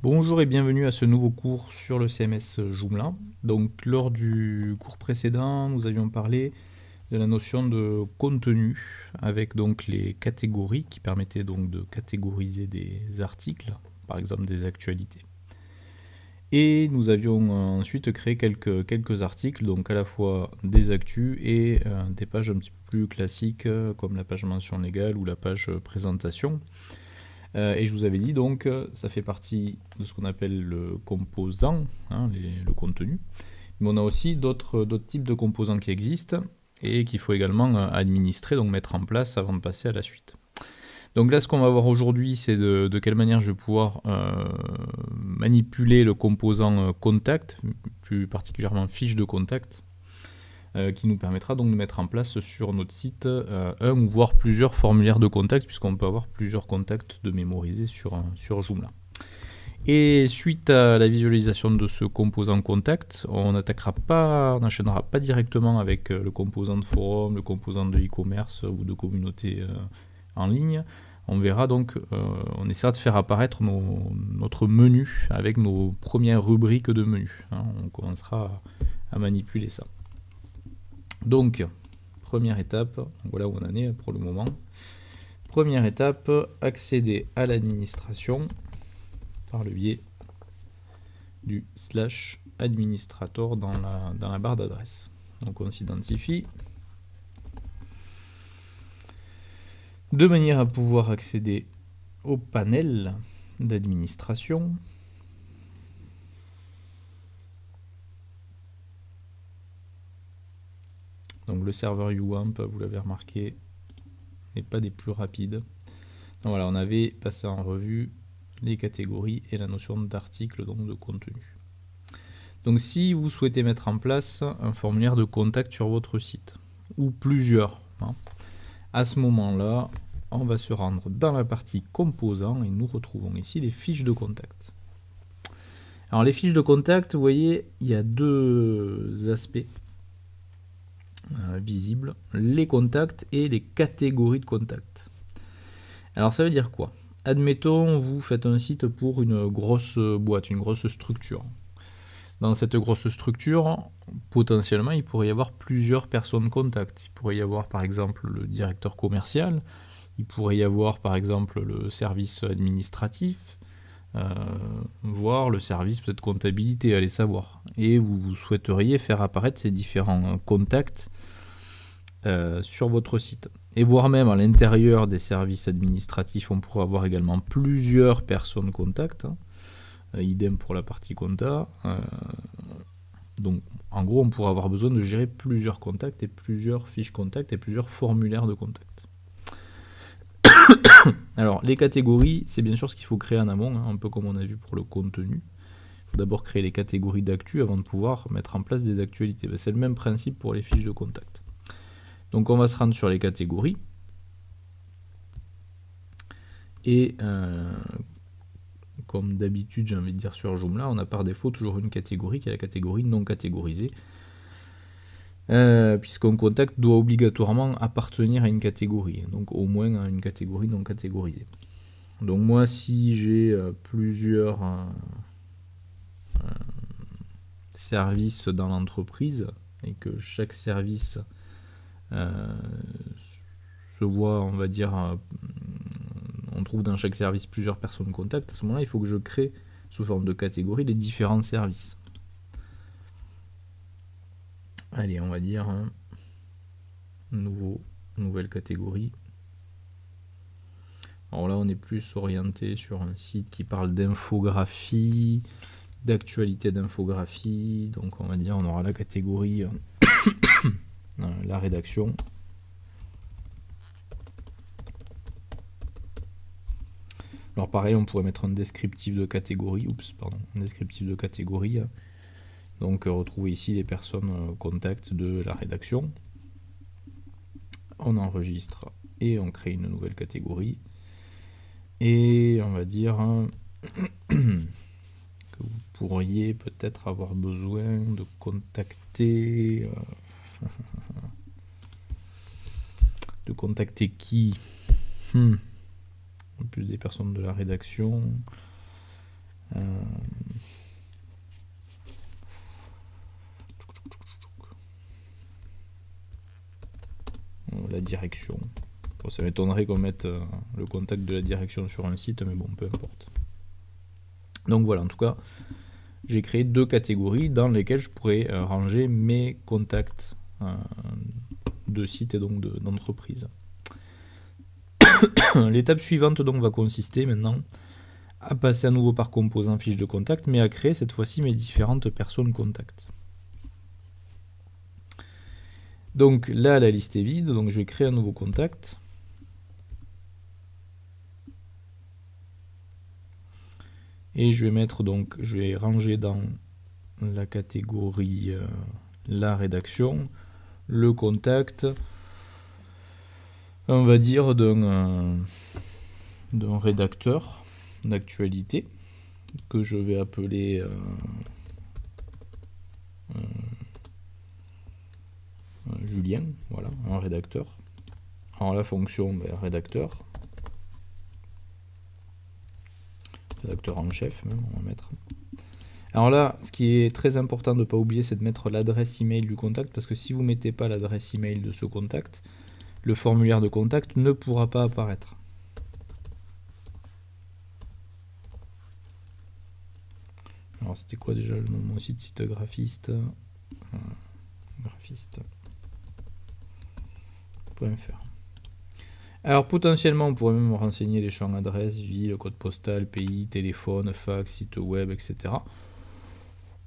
Bonjour et bienvenue à ce nouveau cours sur le CMS Joomla. Donc, lors du cours précédent, nous avions parlé de la notion de contenu avec donc les catégories qui permettaient donc de catégoriser des articles, par exemple des actualités. Et nous avions ensuite créé quelques articles, donc à la fois des actus et des pages un petit peu plus classiques comme la page mention légale ou la page présentation. Et je vous avais dit donc, ça fait partie de ce qu'on appelle le composant, le contenu. Mais on a aussi d'autres types de composants qui existent et qu'il faut également administrer, donc mettre en place avant de passer à la suite. Donc là, ce qu'on va voir aujourd'hui, c'est de quelle manière je vais pouvoir manipuler le composant contact, plus particulièrement fiche de contact, qui nous permettra donc de mettre en place sur notre site un ou voire plusieurs formulaires de contact, puisqu'on peut avoir plusieurs contacts de mémoriser sur Joomla. Et suite à la visualisation de ce composant contact, on n'enchaînera pas directement avec le composant de forum, le composant de e-commerce ou de communauté en ligne. On verra donc, on essaiera de faire apparaître notre menu avec nos premières rubriques de menu. On commencera à manipuler ça. Donc, première étape, voilà où on en est pour le moment. Première étape, accéder à l'administration par le biais du /administrator dans la barre d'adresse. Donc on s'identifie de manière à pouvoir accéder au panel d'administration. Donc le serveur UAMP, vous l'avez remarqué, n'est pas des plus rapides. Donc voilà, on avait passé en revue les catégories et la notion d'article, donc de contenu. Donc si vous souhaitez mettre en place un formulaire de contact sur votre site, ou plusieurs, à ce moment-là, on va se rendre dans la partie composants et nous retrouvons ici les fiches de contact. Alors les fiches de contact, vous voyez, il y a deux aspects visibles, les contacts et les catégories de contacts. Alors ça veut dire quoi ? Admettons, vous faites un site pour une grosse boîte, une grosse structure. Dans cette grosse structure, potentiellement, il pourrait y avoir plusieurs personnes contact. Il pourrait y avoir par exemple le directeur commercial, il pourrait y avoir par exemple le service administratif, voire le service peut-être comptabilité, allez savoir. Et vous souhaiteriez faire apparaître ces différents contacts sur votre site. Et voire même à l'intérieur des services administratifs, on pourrait avoir également plusieurs personnes contact. Idem pour la partie compta. Donc en gros, on pourrait avoir besoin de gérer plusieurs contacts et plusieurs fiches contacts et plusieurs formulaires de contact. Alors les catégories, c'est bien sûr ce qu'il faut créer en amont, un peu comme on a vu pour le contenu. Il faut d'abord créer les catégories d'actu avant de pouvoir mettre en place des actualités. C'est le même principe pour les fiches de contact. Donc on va se rendre sur les catégories. Et comme d'habitude, j'ai envie de dire sur Joomla, on a par défaut toujours une catégorie qui est la catégorie non catégorisée. Puisqu'un contact doit obligatoirement appartenir à une catégorie, donc au moins à une catégorie non catégorisée. Donc moi, si j'ai plusieurs services dans l'entreprise et que chaque service se voit, on va dire, on trouve dans chaque service plusieurs personnes contact, à ce moment-là, il faut que je crée sous forme de catégorie les différents services. Allez, on va dire nouvelle catégorie. Alors là, on est plus orienté sur un site qui parle d'infographie, d'actualité d'infographie. Donc on va dire, on aura la catégorie la rédaction. Alors pareil, on pourrait mettre un descriptif de catégorie. Un descriptif de catégorie. Donc retrouver ici les personnes contact de la rédaction. On enregistre et on crée une nouvelle catégorie. Et on va dire que vous pourriez peut-être avoir besoin de contacter qui en plus des personnes de la rédaction. La direction. Bon, ça m'étonnerait qu'on mette le contact de la direction sur un site, mais bon, peu importe. Donc voilà, en tout cas, j'ai créé 2 catégories dans lesquelles je pourrais ranger mes contacts de sites et donc d'entreprises. L'étape suivante donc va consister maintenant à passer à nouveau par composant fiche de contact, mais à créer cette fois-ci mes différentes personnes contacts. Donc là, la liste est vide, donc je vais créer un nouveau contact. Et je vais mettre donc, je vais ranger dans la catégorie la rédaction, le contact, on va dire d'un rédacteur d'actualité que je vais appeler Julien, voilà, un rédacteur. Alors la fonction rédacteur en chef même, on va mettre. Alors là, ce qui est très important de ne pas oublier, c'est de mettre l'adresse email du contact, parce que si vous ne mettez pas l'adresse email de ce contact, le formulaire de contact ne pourra pas apparaître. Alors c'était quoi déjà le nom de mon site graphiste graphiste.fr. Alors potentiellement on pourrait même renseigner les champs adresse, ville, code postal, pays, téléphone, fax, site web, etc.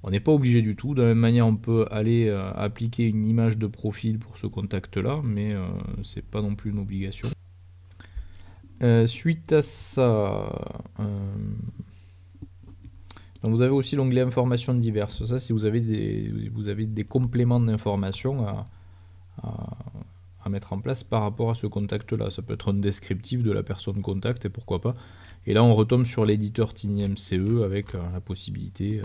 On n'est pas obligé du tout. De la même manière, on peut aller appliquer une image de profil pour ce contact-là, mais c'est pas non plus une obligation. Suite à ça, donc vous avez aussi l'onglet informations diverses. Ça, si vous avez des compléments d'informations à mettre en place par rapport à ce contact-là. Ça peut être un descriptif de la personne contact, et pourquoi pas. Et là, on retombe sur l'éditeur TinyMCE avec la possibilité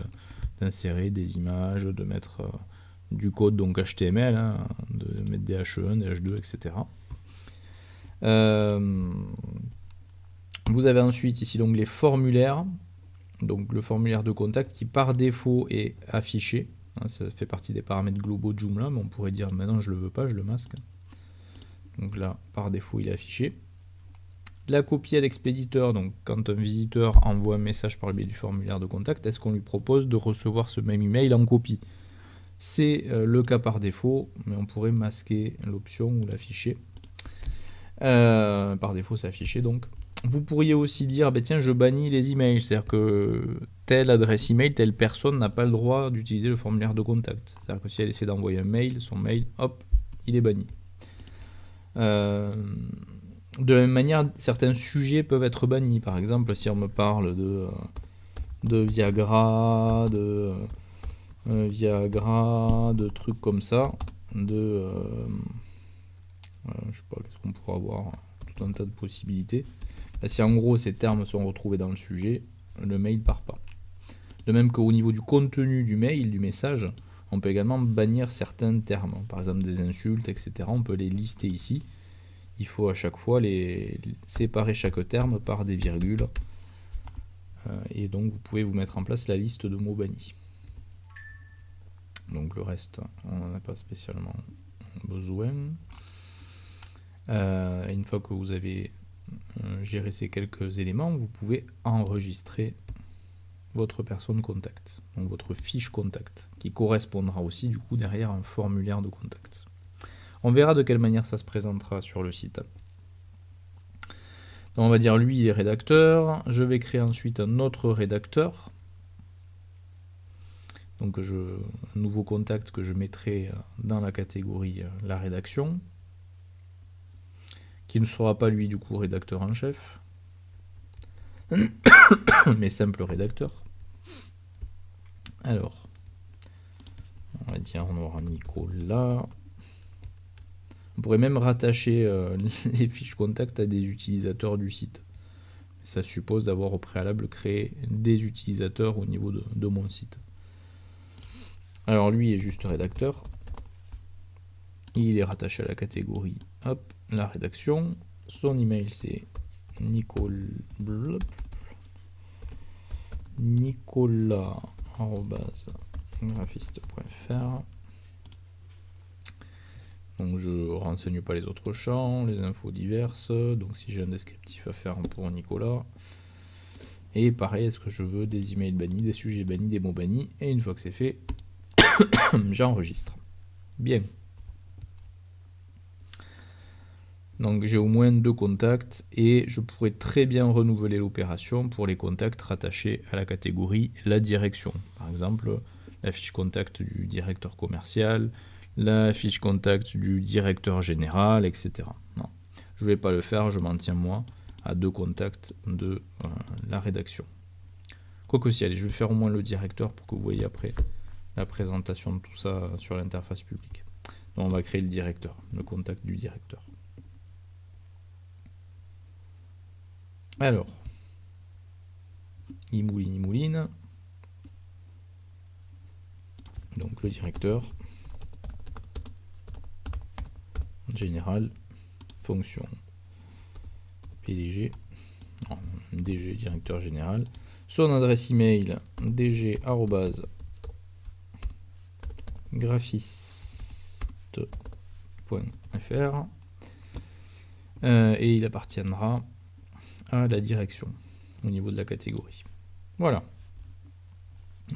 d'insérer des images, de mettre du code donc HTML, hein, de mettre des H1, des H2, etc. Vous avez ensuite ici l'onglet formulaire, donc le formulaire de contact qui par défaut est affiché. Hein, ça fait partie des paramètres globaux de Joomla, mais on pourrait dire maintenant je le veux pas, je le masque. Donc là, par défaut, il est affiché. La copie à l'expéditeur, donc quand un visiteur envoie un message par le biais du formulaire de contact, est-ce qu'on lui propose de recevoir ce même email en copie? C'est le cas par défaut, mais on pourrait masquer l'option ou l'afficher. Par défaut, c'est affiché donc. Vous pourriez aussi dire, tiens, je bannis les emails, c'est-à-dire que telle adresse email, telle personne n'a pas le droit d'utiliser le formulaire de contact. C'est-à-dire que si elle essaie d'envoyer un mail, son mail, hop, il est banni. De la même manière, certains sujets peuvent être bannis. Par exemple, si on me parle de Viagra, de trucs comme ça, je sais pas, qu'est-ce qu'on pourrait avoir, tout un tas de possibilités. Là, si en gros ces termes sont retrouvés dans le sujet, le mail part pas. De même qu'au niveau du contenu du mail, du message, on peut également bannir certains termes, par exemple des insultes, etc. On peut les lister ici. Il faut à chaque fois séparer chaque terme par des virgules. Et donc vous pouvez vous mettre en place la liste de mots bannis. Donc le reste, on n'en a pas spécialement besoin. Une fois que vous avez géré ces quelques éléments, vous pouvez enregistrer votre personne contact, donc votre fiche contact, qui correspondra aussi du coup derrière un formulaire de contact. On verra de quelle manière ça se présentera sur le site. Donc on va dire lui il est rédacteur, je vais créer ensuite un autre rédacteur, donc un nouveau contact que je mettrai dans la catégorie la rédaction, qui ne sera pas lui du coup rédacteur en chef, mais simple rédacteur. Alors, on va dire on aura Nicolas. On pourrait même rattacher les fiches contact à des utilisateurs du site. Ça suppose d'avoir au préalable créé des utilisateurs au niveau de mon site. Alors lui est juste rédacteur. Il est rattaché à la catégorie hop, la rédaction. Son email c'est Nicole nicolas@graphiste.fr. Donc je renseigne pas les autres champs, les infos diverses, donc si j'ai un descriptif à faire pour Nicolas. Et pareil, est-ce que je veux des emails bannis, des sujets bannis, des mots bannis, et une fois que c'est fait, j'enregistre. Bien. Donc j'ai au moins 2 contacts et je pourrais très bien renouveler l'opération pour les contacts rattachés à la catégorie la direction. Par exemple, la fiche contact du directeur commercial, la fiche contact du directeur général, etc. Non, je ne vais pas le faire, je m'en tiens moi à 2 contacts de la rédaction. Quoique si, allez, je vais faire au moins le directeur pour que vous voyez après la présentation de tout ça sur l'interface publique. Donc on va créer le directeur, le contact du directeur. Alors, il mouline. Donc le directeur, général, fonction, PDG, non, DG, directeur général, son adresse email, dg@graphiste.fr, et il appartiendra à la direction au niveau de la catégorie. Voilà.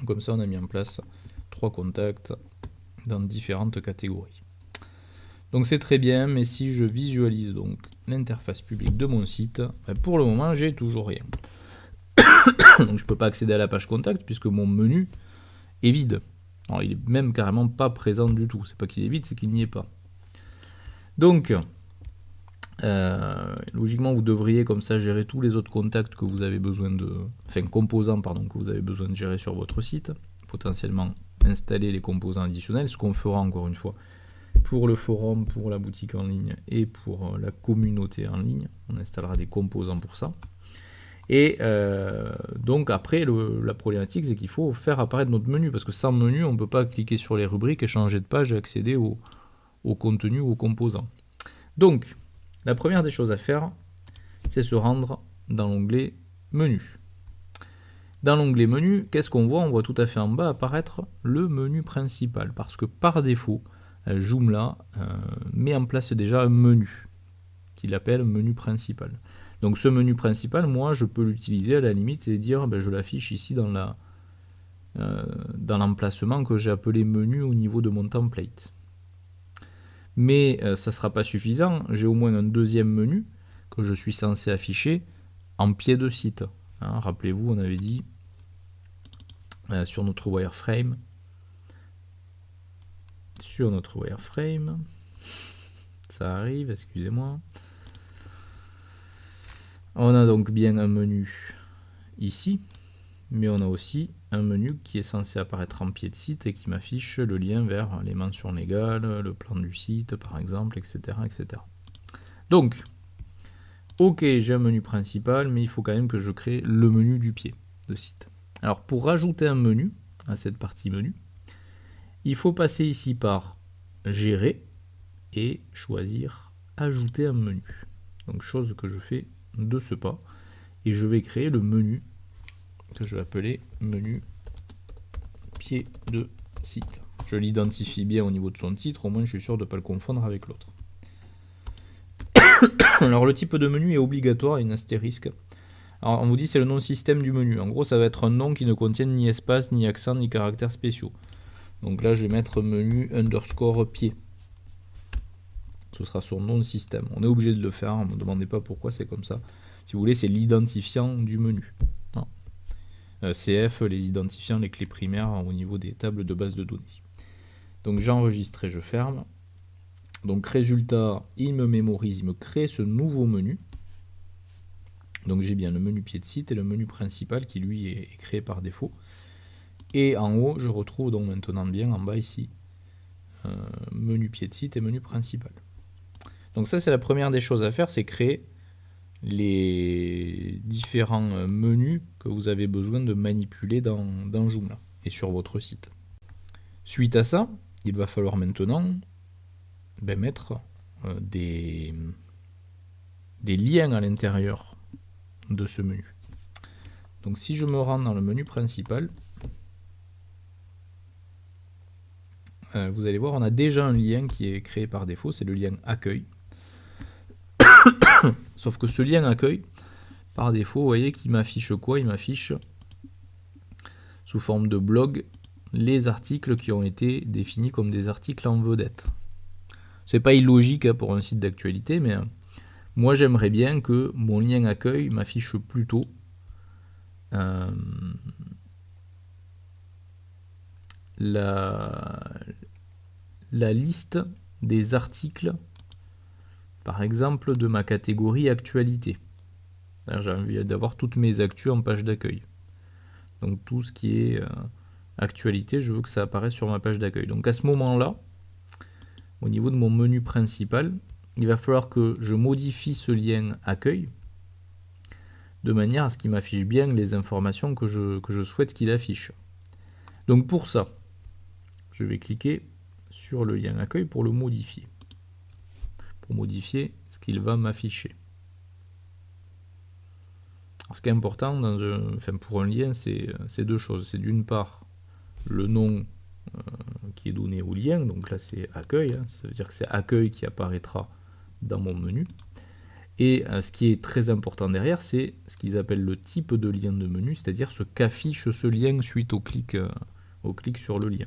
Comme ça, on a mis en place 3 contacts dans différentes catégories. Donc c'est très bien, mais si je visualise donc l'interface publique de mon site, pour le moment, j'ai toujours rien. Donc je ne peux pas accéder à la page contact puisque mon menu est vide. Alors, il est même carrément pas présent du tout. C'est pas qu'il est vide, c'est qu'il n'y est pas. Donc, logiquement, vous devriez comme ça gérer tous les autres contacts que vous avez besoin de, enfin composants pardon, que vous avez besoin de gérer sur votre site. Potentiellement installer les composants additionnels, ce qu'on fera encore une fois pour le forum, pour la boutique en ligne et pour la communauté en ligne. On installera des composants pour ça. Et donc après, la problématique, c'est qu'il faut faire apparaître notre menu, parce que sans menu, on ne peut pas cliquer sur les rubriques et changer de page et accéder au contenu ou aux composants. Donc, la première des choses à faire, c'est se rendre dans l'onglet menu. Dans l'onglet menu, qu'est-ce qu'on voit? On voit tout à fait en bas apparaître le menu principal, parce que par défaut, Joomla met en place déjà un menu qu'il appelle menu principal. Donc ce menu principal, moi, je peux l'utiliser à la limite et dire, je l'affiche ici dans l'emplacement que j'ai appelé menu au niveau de mon template. Mais ça ne sera pas suffisant, j'ai au moins un deuxième menu que je suis censé afficher en pied de site. Hein, rappelez-vous, on avait dit sur notre wireframe, ça arrive, excusez-moi. On a donc bien un menu ici, mais on a aussi un menu qui est censé apparaître en pied de site et qui m'affiche le lien vers les mentions légales, le plan du site par exemple, etc. etc. Donc, ok, j'ai un menu principal, mais il faut quand même que je crée le menu du pied de site. Alors pour rajouter un menu à cette partie menu, il faut passer ici par gérer et choisir ajouter un menu. Donc chose que je fais de ce pas, et je vais créer le menu que je vais appeler menu pied de site. Je l'identifie bien au niveau de son titre, au moins je suis sûr de ne pas le confondre avec l'autre. Alors le type de menu est obligatoire, une astérisque. Alors on vous dit c'est le nom système du menu. En gros ça va être un nom qui ne contienne ni espace, ni accent, ni caractères spéciaux. Donc là je vais mettre menu underscore pied. Ce sera son nom de système. On est obligé de le faire, ne me demandez pas pourquoi c'est comme ça. Si vous voulez, c'est l'identifiant du menu. CF, les identifiants, les clés primaires au niveau des tables de base de données. Donc j'enregistre et je ferme. Donc résultat, il me mémorise, il me crée ce nouveau menu. Donc j'ai bien le menu pied de site et le menu principal qui lui est créé par défaut. Et en haut, je retrouve donc maintenant bien en bas ici, menu pied de site et menu principal. Donc ça c'est la première des choses à faire, c'est créer les différents menus que vous avez besoin de manipuler dans Joomla et sur votre site. Suite à ça, il va falloir maintenant mettre des liens à l'intérieur de ce menu. Donc si je me rends dans le menu principal, vous allez voir, on a déjà un lien qui est créé par défaut, c'est le lien accueil. Sauf que ce lien accueil, par défaut, vous voyez qu'il m'affiche quoi? Il m'affiche sous forme de blog les articles qui ont été définis comme des articles en vedette. C'est pas illogique pour un site d'actualité, mais moi j'aimerais bien que mon lien accueil m'affiche plutôt la liste des articles, par exemple, de ma catégorie actualité. J'ai envie d'avoir toutes mes actus en page d'accueil. Donc tout ce qui est actualité, je veux que ça apparaisse sur ma page d'accueil. Donc à ce moment-là, au niveau de mon menu principal, il va falloir que je modifie ce lien accueil de manière à ce qu'il m'affiche bien les informations que je souhaite qu'il affiche. Donc pour ça, je vais cliquer sur le lien accueil pour le modifier. Pour modifier ce qu'il va m'afficher. Ce qui est important pour un lien, c'est deux choses. C'est d'une part le nom qui est donné au lien, donc là c'est accueil, ça veut dire que c'est accueil qui apparaîtra dans mon menu. Et ce qui est très important derrière, c'est ce qu'ils appellent le type de lien de menu, c'est-à-dire ce qu'affiche ce lien suite au clic sur le lien.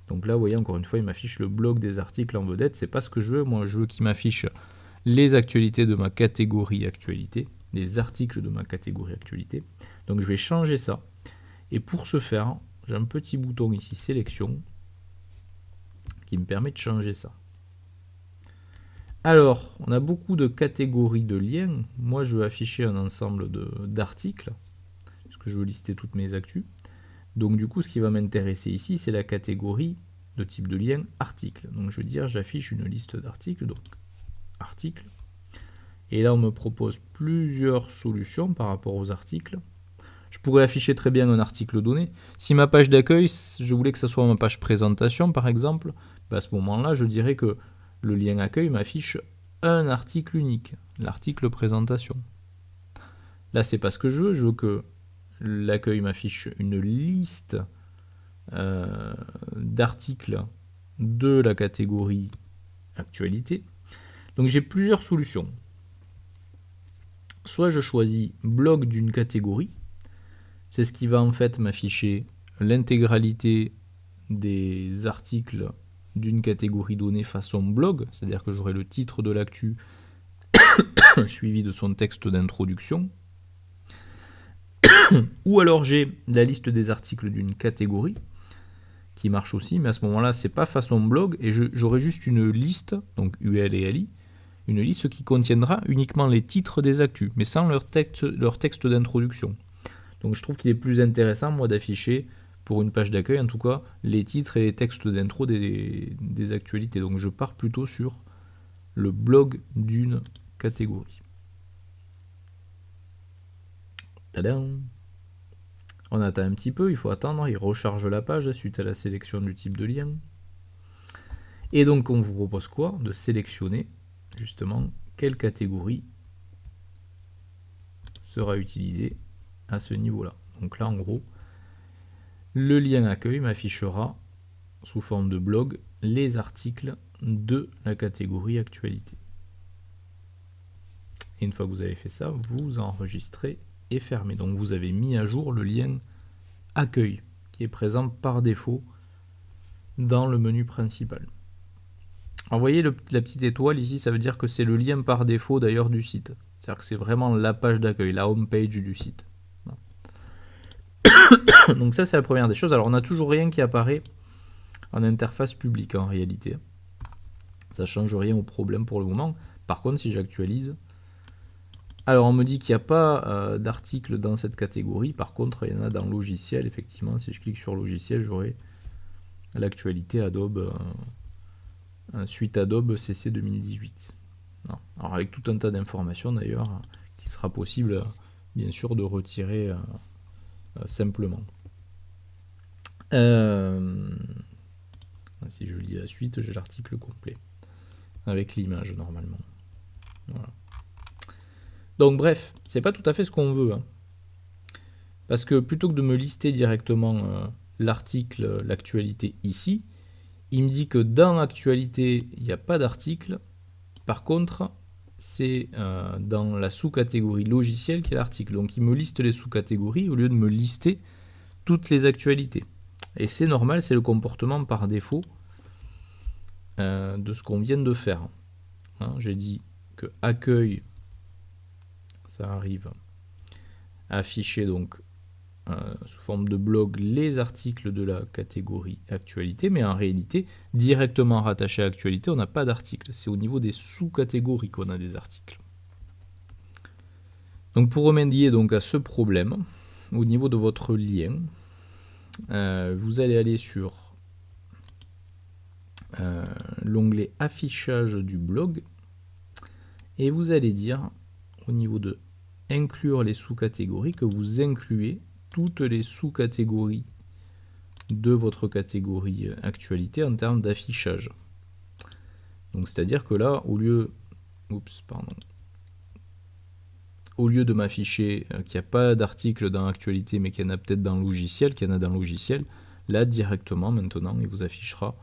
Donc là, vous voyez, encore une fois, il m'affiche le blog des articles en vedette. C'est pas ce que je veux. Moi, je veux qu'il m'affiche les actualités de ma catégorie actualité, les articles de ma catégorie actualité. Donc je vais changer ça. Et pour ce faire, j'ai un petit bouton ici, sélection, qui me permet de changer ça. Alors, on a beaucoup de catégories de liens. Moi, je veux afficher un ensemble d'articles, puisque je veux lister toutes mes actus. Donc du coup, ce qui va m'intéresser ici, c'est la catégorie de type de lien article. Donc je veux dire, j'affiche une liste d'articles, donc articles. Et là, on me propose plusieurs solutions par rapport aux articles. Je pourrais afficher très bien un article donné. Si ma page d'accueil, je voulais que ce soit ma page présentation, par exemple, à ce moment-là, je dirais que le lien accueil m'affiche un article unique, l'article présentation. Là, c'est pas ce que je veux que l'accueil m'affiche une liste d'articles de la catégorie actualité. Donc j'ai plusieurs solutions. Soit je choisis blog d'une catégorie, c'est ce qui va en fait m'afficher l'intégralité des articles d'une catégorie donnée façon blog, c'est-à-dire que j'aurai le titre de l'actu suivi de son texte d'introduction. Ou alors j'ai la liste des articles d'une catégorie qui marche aussi, mais à ce moment-là, c'est pas façon blog et j'aurai juste une liste, donc UL et LI, une liste qui contiendra uniquement les titres des actus, mais sans leur texte d'introduction. Donc je trouve qu'il est plus intéressant, moi, d'afficher pour une page d'accueil, en tout cas, les titres et les textes d'intro des actualités. Donc je pars plutôt sur le blog d'une catégorie. Tadam! On attend un petit peu, il faut attendre, il recharge la page suite à la sélection du type de lien. Et donc on vous propose quoi? De sélectionner justement quelle catégorie sera utilisée à ce niveau-là. Donc là en gros, le lien accueil m'affichera sous forme de blog les articles de la catégorie actualité. Et une fois que vous avez fait ça, vous enregistrez et fermez. Donc vous avez mis à jour le lien accueil qui est présent par défaut dans le menu principal. Alors vous voyez la petite étoile ici, ça veut dire que c'est le lien par défaut d'ailleurs du site. C'est-à-dire que c'est vraiment la page d'accueil, la home page du site. Donc ça c'est la première des choses. Alors on n'a toujours rien qui apparaît en interface publique en réalité. Ça ne change rien au problème pour le moment. Par contre si j'actualise, alors on me dit qu'il n'y a pas d'article dans cette catégorie. Par contre il y en a dans logiciel. Effectivement si je clique sur logiciel, j'aurai l'actualité Adobe, suite Adobe CC 2018. Non. Alors avec tout un tas d'informations d'ailleurs qui sera possible bien sûr de retirer simplement. Si je lis la suite, j'ai l'article complet avec l'image normalement. Voilà. Donc bref, c'est pas tout à fait ce qu'on veut, Parce que plutôt que de me lister directement l'article, l'actualité ici, il me dit que dans actualité, il n'y a pas d'article. Par contre, c'est dans la sous-catégorie logiciel qu'il y a l'article. Donc il me liste les sous-catégories au lieu de me lister toutes les actualités. Et c'est normal, c'est le comportement par défaut de ce qu'on vient de faire. Hein, j'ai dit que accueil, ça arrive à afficher donc sous forme de blog les articles de la catégorie actualité, mais en réalité, directement rattaché à actualité, on n'a pas d'article. C'est au niveau des sous-catégories qu'on a des articles. Donc pour remédier donc à ce problème, au niveau de votre lien, vous allez aller sur l'onglet affichage du blog et vous allez dire au niveau de inclure les sous-catégories que vous incluez toutes les sous-catégories de votre catégorie actualité en termes d'affichage. Donc c'est-à-dire que là, au lieu de m'afficher qu'il n'y a pas d'article dans actualité mais qu'il y en a peut-être dans logiciel, là directement maintenant il vous affichera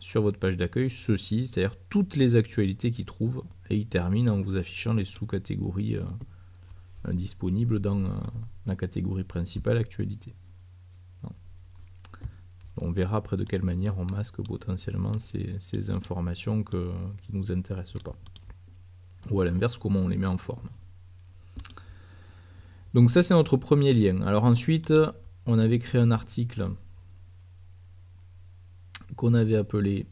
sur votre page d'accueil ceci, c'est-à-dire toutes les actualités qu'il trouve, et il termine en vous affichant les sous-catégories disponibles dans la catégorie principale actualité. On verra après de quelle manière on masque potentiellement ces informations qui ne nous intéressent pas. Ou à l'inverse, comment on les met en forme. Donc ça c'est notre premier lien. Alors ensuite, on avait créé un article qu'on avait appelé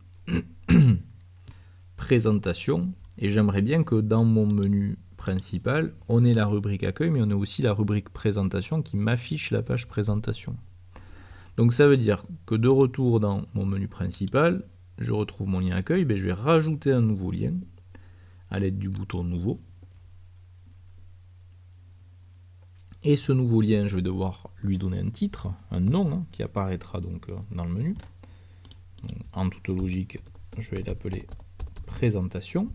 présentation, et j'aimerais bien que dans mon menu principal, on ait la rubrique accueil, mais on ait aussi la rubrique présentation qui m'affiche la page présentation. Donc ça veut dire que de retour dans mon menu principal, je retrouve mon lien accueil, je vais rajouter un nouveau lien à l'aide du bouton nouveau. Et ce nouveau lien, je vais devoir lui donner un titre, un nom qui apparaîtra donc dans le menu. Donc, en toute logique, je vais l'appeler présentation.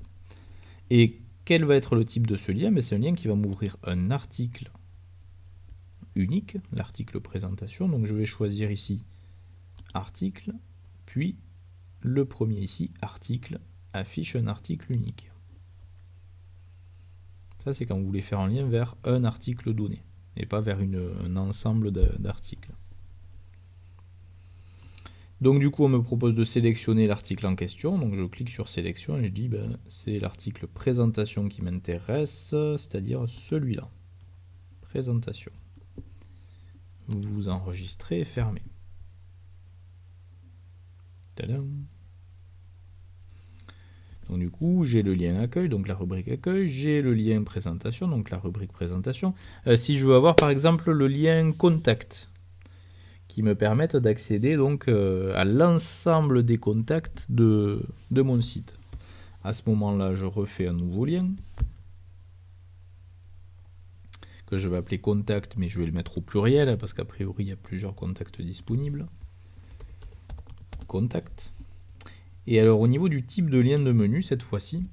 Et quel va être le type de ce lien? C'est un lien qui va m'ouvrir un article unique, l'article présentation. Donc je vais choisir ici article, puis le premier ici, article, affiche un article unique. Ça c'est quand vous voulez faire un lien vers un article donné, et pas vers un ensemble d'articles. Donc du coup on me propose de sélectionner l'article en question, donc je clique sur sélection et je dis c'est l'article présentation qui m'intéresse, c'est-à-dire celui-là. Présentation. Vous enregistrez et fermez. Tadam. Donc du coup j'ai le lien accueil, donc la rubrique accueil, j'ai le lien présentation, donc la rubrique présentation. Si je veux avoir par exemple le lien contact, qui me permettent d'accéder donc à l'ensemble des contacts de mon site. À ce moment-là, je refais un nouveau lien que je vais appeler contact, mais je vais le mettre au pluriel parce qu'a priori il y a plusieurs contacts disponibles. Contact. Et alors au niveau du type de lien de menu, cette fois-ci,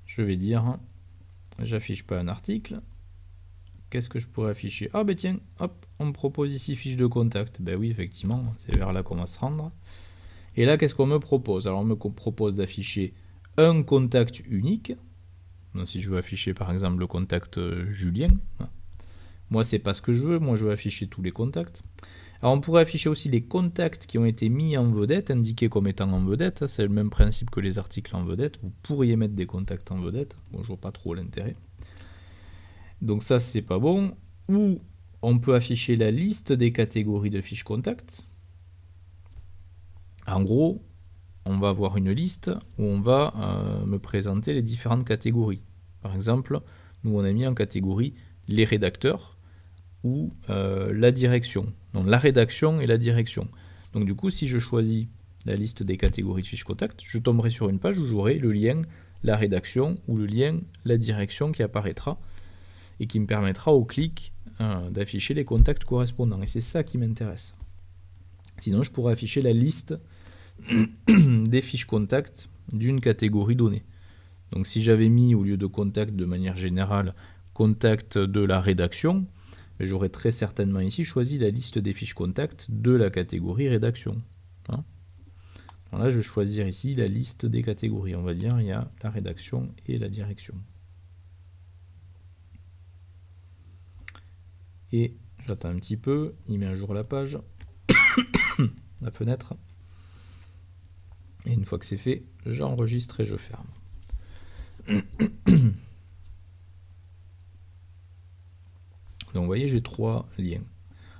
je vais dire j'affiche pas un article. Qu'est-ce que je pourrais afficher? Ah ben tiens, hop, on me propose ici fiche de contact. Ben oui, effectivement, c'est vers là qu'on va se rendre. Et là, qu'est-ce qu'on me propose? Alors on me propose d'afficher un contact unique. Donc, si je veux afficher par exemple le contact Julien, moi c'est pas ce que je veux, moi je veux afficher tous les contacts. Alors on pourrait afficher aussi les contacts qui ont été mis en vedette, indiqués comme étant en vedette. C'est le même principe que les articles en vedette. Vous pourriez mettre des contacts en vedette. Bon, je vois pas trop l'intérêt. Donc ça c'est pas bon. Ou on peut afficher la liste des catégories de fiches contact. En gros, on va avoir une liste où on va me présenter les différentes catégories. Par exemple, nous on a mis en catégorie les rédacteurs ou la direction. Donc la rédaction et la direction. Donc du coup, si je choisis la liste des catégories de fiches contact, je tomberai sur une page où j'aurai le lien la rédaction ou le lien la direction qui apparaîtra et qui me permettra au clic d'afficher les contacts correspondants. Et c'est ça qui m'intéresse. Sinon, je pourrais afficher la liste des fiches contacts d'une catégorie donnée. Donc si j'avais mis au lieu de contact de manière générale, contact de la rédaction, j'aurais très certainement ici choisi la liste des fiches contact de la catégorie rédaction. Hein. Alors là, je vais choisir ici la liste des catégories. On va dire il y a la rédaction et la direction. Et j'attends un petit peu, il met à jour la page, la fenêtre. Et une fois que c'est fait, j'enregistre et je ferme. Donc vous voyez, j'ai 3 liens.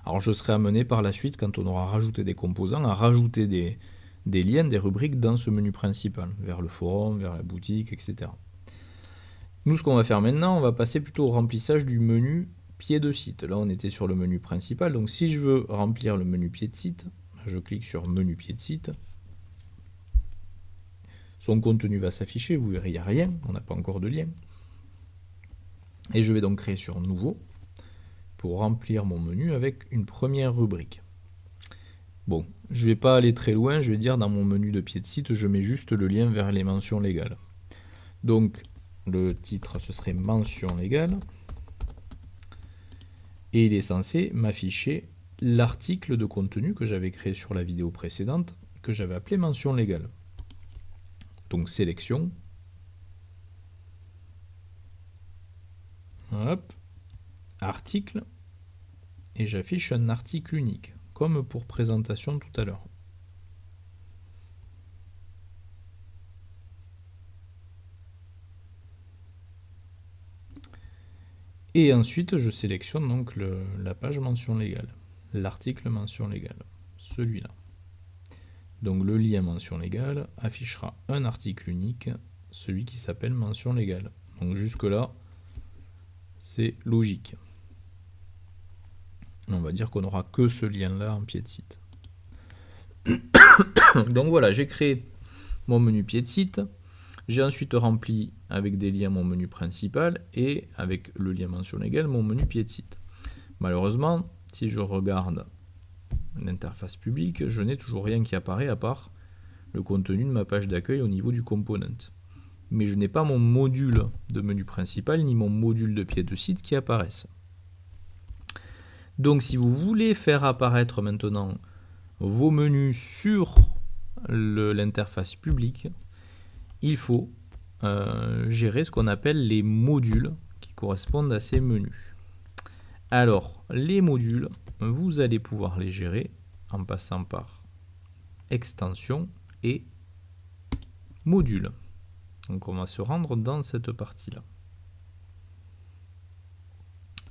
Alors je serai amené par la suite, quand on aura rajouté des composants, à rajouter des liens, des rubriques dans ce menu principal, vers le forum, vers la boutique, etc. Nous, ce qu'on va faire maintenant, on va passer plutôt au remplissage du menu pied de site. Là, on était sur le menu principal. Donc si je veux remplir le menu pied de site, je clique sur menu pied de site. Son contenu va s'afficher, vous verrez, il n'y a rien, on n'a pas encore de lien. Et je vais donc créer sur nouveau pour remplir mon menu avec une première rubrique. Bon, je ne vais pas aller très loin, je vais dire dans mon menu de pied de site, je mets juste le lien vers les mentions légales. Donc, le titre, ce serait mention légale. Et il est censé m'afficher l'article de contenu que j'avais créé sur la vidéo précédente, que j'avais appelé mention légale. Donc, sélection. Hop. Article. Et j'affiche un article unique, comme pour présentation tout à l'heure. Et ensuite, je sélectionne donc la page mention légale, l'article mention légale, celui-là. Donc le lien mention légale affichera un article unique, celui qui s'appelle mention légale. Donc jusque-là, c'est logique. On va dire qu'on n'aura que ce lien-là en pied de site. Donc voilà, j'ai créé mon menu pied de site. J'ai ensuite rempli avec des liens mon menu principal et avec le lien mention légale mon menu pied de site. Malheureusement, si je regarde l'interface publique, je n'ai toujours rien qui apparaît à part le contenu de ma page d'accueil au niveau du component. Mais je n'ai pas mon module de menu principal ni mon module de pied de site qui apparaissent. Donc si vous voulez faire apparaître maintenant vos menus sur l'interface publique, il faut gérer ce qu'on appelle les modules qui correspondent à ces menus. Alors, les modules, vous allez pouvoir les gérer en passant par extension et module. Donc on va se rendre dans cette partie-là.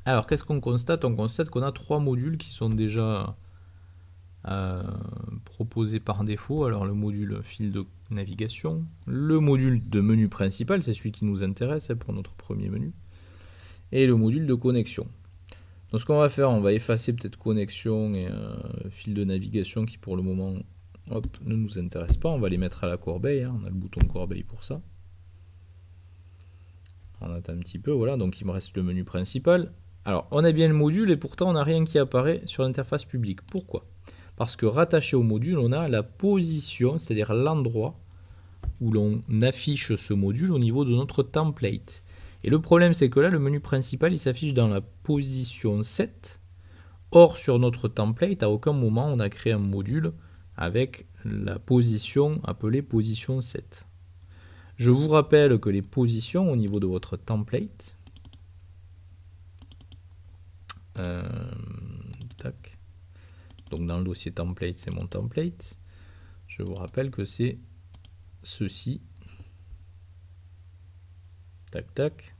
Alors, qu'est-ce qu'on constate? On constate qu'on a 3 modules qui sont déjà proposés par défaut. Alors, le module fil de navigation, le module de menu principal, c'est celui qui nous intéresse pour notre premier menu, et le module de connexion. Donc, ce qu'on va faire, on va effacer peut-être connexion et fil de navigation qui, pour le moment, ne nous intéresse pas. On va les mettre à la corbeille. On a le bouton corbeille pour ça. On attend un petit peu. Voilà, donc il me reste le menu principal. Alors, on a bien le module et pourtant, on n'a rien qui apparaît sur l'interface publique. Pourquoi? Parce que rattaché au module, on a la position, c'est-à-dire l'endroit où l'on affiche ce module au niveau de notre template. Et le problème, c'est que là, le menu principal, il s'affiche dans la position 7. Or, sur notre template, à aucun moment, on a créé un module avec la position appelée position 7. Je vous rappelle que les positions au niveau de votre template, donc dans le dossier template, c'est mon template. Je vous rappelle que c'est ceci. Tac, tac.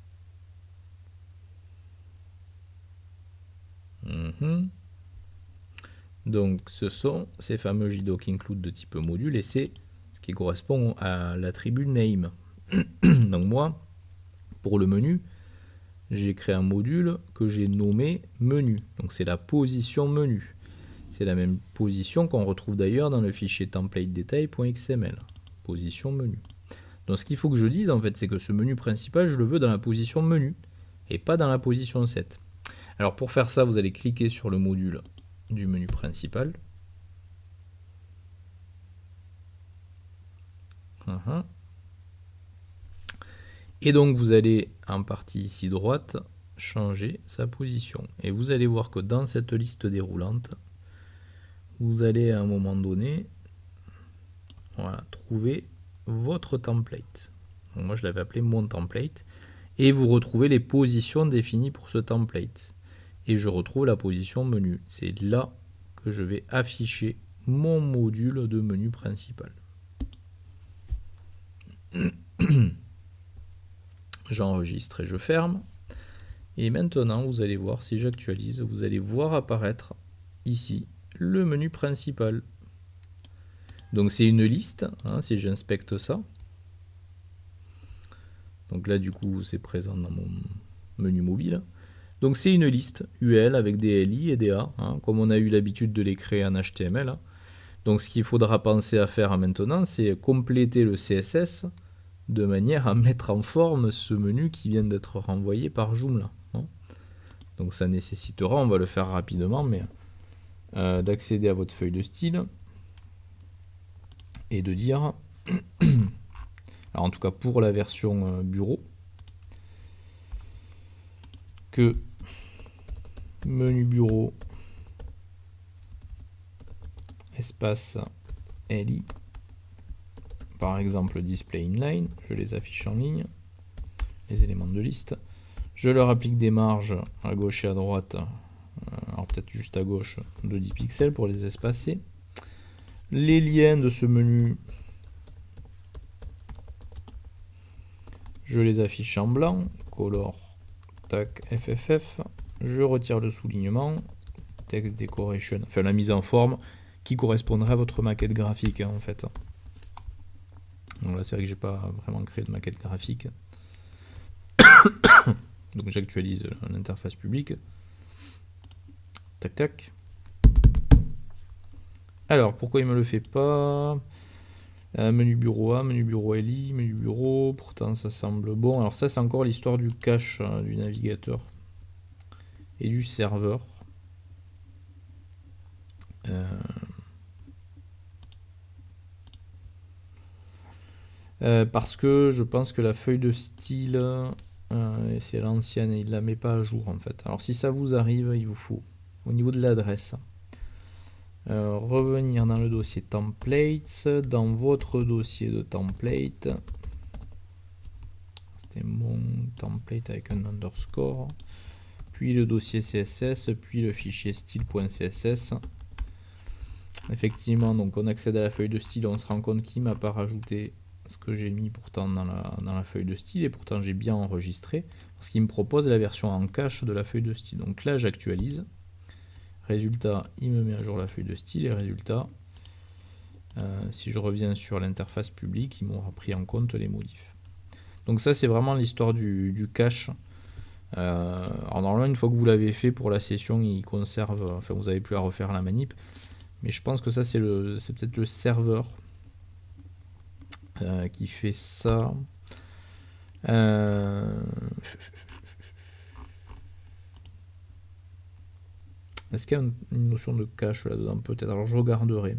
Donc ce sont ces fameux JDoc include de type module et c'est ce qui correspond à l'attribut name. Donc moi, pour le menu, j'ai créé un module que j'ai nommé menu. Donc c'est la position menu. C'est la même position qu'on retrouve d'ailleurs dans le fichier template-detail.xml. Position menu. Donc ce qu'il faut que je dise en fait, c'est que ce menu principal, je le veux dans la position menu et pas dans la position 7. Alors pour faire ça, vous allez cliquer sur le module du menu principal. Et donc vous allez en partie ici droite changer sa position. Et vous allez voir que dans cette liste déroulante, vous allez à un moment donné voilà, trouver votre template. Donc moi je l'avais appelé mon template. Et vous retrouvez les positions définies pour ce template. Et je retrouve la position menu. C'est là que je vais afficher mon module de menu principal. J'enregistre et je ferme. Et maintenant, vous allez voir, si j'actualise, vous allez voir apparaître ici le menu principal. Donc c'est une liste, hein, si j'inspecte ça. Donc là, du coup, c'est présent dans mon menu mobile. Donc c'est une liste UL avec des LI et des A, hein, comme on a eu l'habitude de les créer en HTML. Hein. Donc ce qu'il faudra penser à faire maintenant, c'est compléter le CSS de manière à mettre en forme ce menu qui vient d'être renvoyé par Joomla. Hein. Donc ça nécessitera, on va le faire rapidement, mais d'accéder à votre feuille de style et de dire, alors en tout cas pour la version bureau, que menu bureau espace LI, par exemple display inline, je les affiche en ligne, les éléments de liste, je leur applique des marges à gauche et à droite, alors peut-être juste à gauche de 10 pixels pour les espacer. Les liens de ce menu, je les affiche en blanc, color, tac, FFF, je retire le soulignement, text decoration, enfin la mise en forme qui correspondrait à votre maquette graphique hein, en fait. Donc là c'est vrai que j'ai pas vraiment créé de maquette graphique. Donc j'actualise l'interface publique. Tac tac. Alors pourquoi il me le fait pas? Menu bureau A, menu bureau LI, menu bureau, pourtant ça semble bon. Alors ça c'est encore l'histoire du cache du navigateur et du serveur. Parce que je pense que la feuille de style, c'est l'ancienne et il ne la met pas à jour en fait. Alors si ça vous arrive, il vous faut, au niveau de l'adresse, revenir dans le dossier templates, dans votre dossier de template, c'était mon template avec un underscore, puis le dossier CSS, puis le fichier style.css. Effectivement, donc on accède à la feuille de style, on se rend compte qu'il ne m'a pas rajouté ce que j'ai mis pourtant dans la feuille de style, et pourtant j'ai bien enregistré, parce qu'il me propose la version en cache de la feuille de style. Donc là j'actualise, résultat il me met à jour la feuille de style, et résultat, si je reviens sur l'interface publique, il m'aura pris en compte les modifs. Donc ça c'est vraiment l'histoire du cache. Alors normalement une fois que vous l'avez fait pour la session, il conserve, enfin vous n'avez plus à refaire la manip, mais je pense que ça c'est peut-être le serveur qui fait ça. Est-ce qu'il y a une notion de cache là-dedans? Peut-être, alors je regarderai.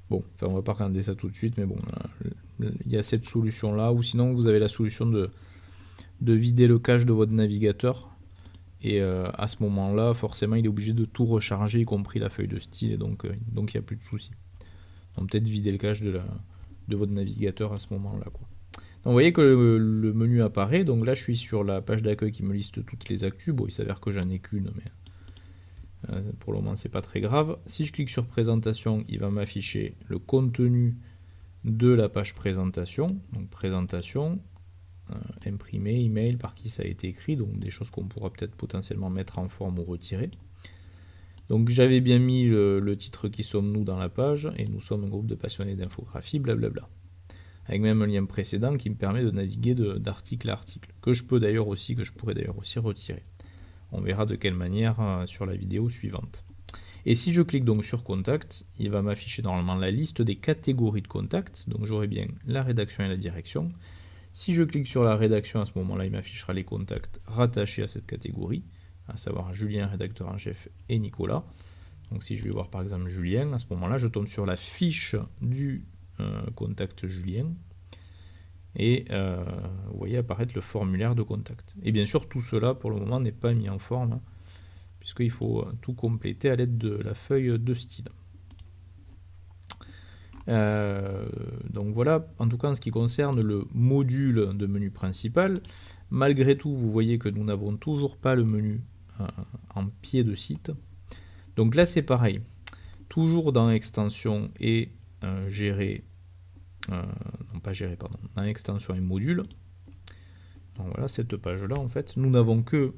Bon, enfin on va pas regarder ça tout de suite, mais bon, il y a cette solution là, ou sinon vous avez la solution de vider le cache de votre navigateur. Et à ce moment-là, forcément, il est obligé de tout recharger, y compris la feuille de style, et donc il n'y a plus de soucis. Donc peut-être vider le cache de votre navigateur à ce moment-là. Donc vous voyez que le menu apparaît, donc là je suis sur la page d'accueil qui me liste toutes les actus. Bon, il s'avère que j'en ai qu'une, mais pour le moment c'est pas très grave. Si je clique sur présentation, il va m'afficher le contenu de la page présentation. Donc présentation, imprimé, email, par qui ça a été écrit, donc des choses qu'on pourra peut-être potentiellement mettre en forme ou retirer. Donc j'avais bien mis le titre qui sommes-nous dans la page, et nous sommes un groupe de passionnés d'infographie, blablabla. Avec même un lien précédent qui me permet de naviguer d'article à article, que je pourrais d'ailleurs aussi retirer. On verra de quelle manière sur la vidéo suivante. Et si je clique donc sur contact, il va m'afficher normalement la liste des catégories de contacts, donc j'aurai bien la rédaction et la direction. Si je clique sur la rédaction, à ce moment-là, il m'affichera les contacts rattachés à cette catégorie, à savoir Julien, rédacteur en chef, et Nicolas. Donc si je vais voir par exemple Julien, à ce moment-là, je tombe sur la fiche du contact Julien. Et vous voyez apparaître le formulaire de contact. Et bien sûr, tout cela, pour le moment, n'est pas mis en forme, hein, puisqu'il faut tout compléter à l'aide de la feuille de style. Donc voilà, en tout cas en ce qui concerne le module de menu principal, malgré tout, vous voyez que nous n'avons toujours pas le menu en pied de site. Donc là, c'est pareil. Toujours dans extension et gérer, non pas gérer, pardon, dans extension et module. Donc voilà, cette page-là, en fait, nous n'avons que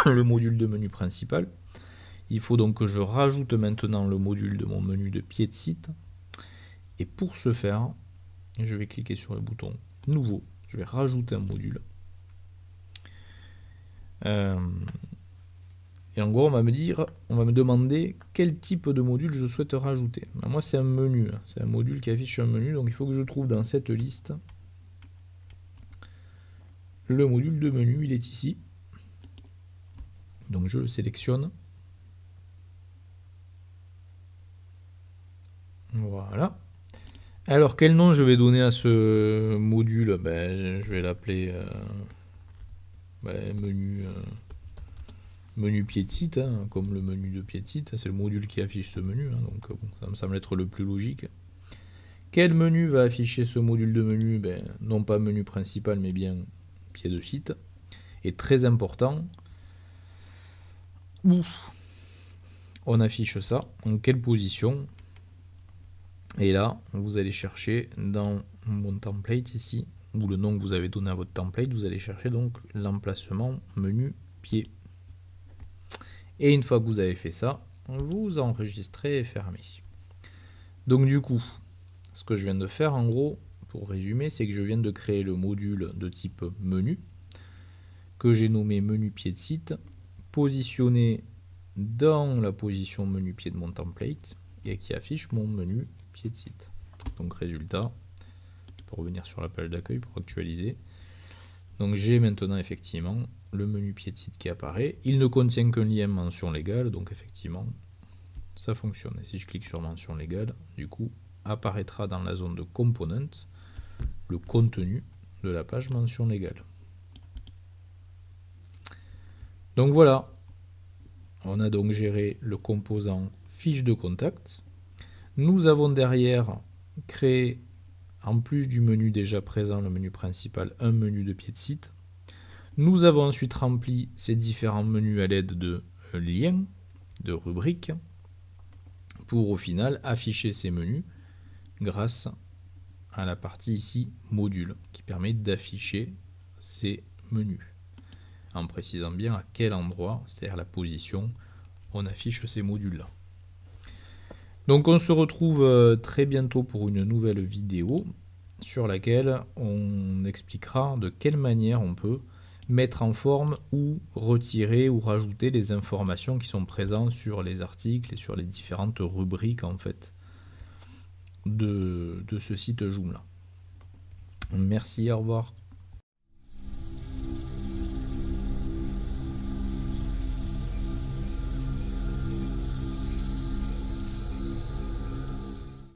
le module de menu principal. Il faut donc que je rajoute maintenant le module de mon menu de pied de site. Et pour ce faire, je vais cliquer sur le bouton nouveau. Je vais rajouter un module. Et en gros, on va me demander quel type de module je souhaite rajouter. Ben moi, c'est un menu. C'est un module qui affiche un menu. Donc, il faut que je trouve dans cette liste le module de menu. Il est ici. Donc, je le sélectionne. Voilà. Alors, quel nom je vais donner à ce module? Ben, je vais l'appeler menu pied de site, hein, comme le menu de pied de site. C'est le module qui affiche ce menu, hein, donc bon, ça me semble être le plus logique. Quel menu va afficher ce module de menu? Ben, non pas menu principal, mais bien pied de site. Et très important, où on affiche ça, en quelle position? Et là, vous allez chercher dans mon template ici, ou le nom que vous avez donné à votre template, vous allez chercher donc l'emplacement menu pied. Et une fois que vous avez fait ça, vous enregistrez et fermez. Donc du coup, ce que je viens de faire en gros, pour résumer, c'est que je viens de créer le module de type menu, que j'ai nommé menu pied de site, positionné dans la position menu pied de mon template, et qui affiche mon menu pied de site. Donc résultat, pour revenir sur la page d'accueil pour actualiser. Donc j'ai maintenant effectivement le menu pied de site qui apparaît. Il ne contient qu'un lien mention légale, donc effectivement ça fonctionne. Et si je clique sur mention légale, du coup apparaîtra dans la zone de component le contenu de la page mention légale. Donc voilà, on a donc géré le composant fiche de contact. Nous avons derrière créé, en plus du menu déjà présent, le menu principal, un menu de pied de site. Nous avons ensuite rempli ces différents menus à l'aide de liens, de rubriques, pour au final afficher ces menus grâce à la partie ici module, qui permet d'afficher ces menus, en précisant bien à quel endroit, c'est-à-dire la position, on affiche ces modules-là. Donc on se retrouve très bientôt pour une nouvelle vidéo sur laquelle on expliquera de quelle manière on peut mettre en forme ou retirer ou rajouter les informations qui sont présentes sur les articles et sur les différentes rubriques en fait de ce site Joomla. Merci, au revoir.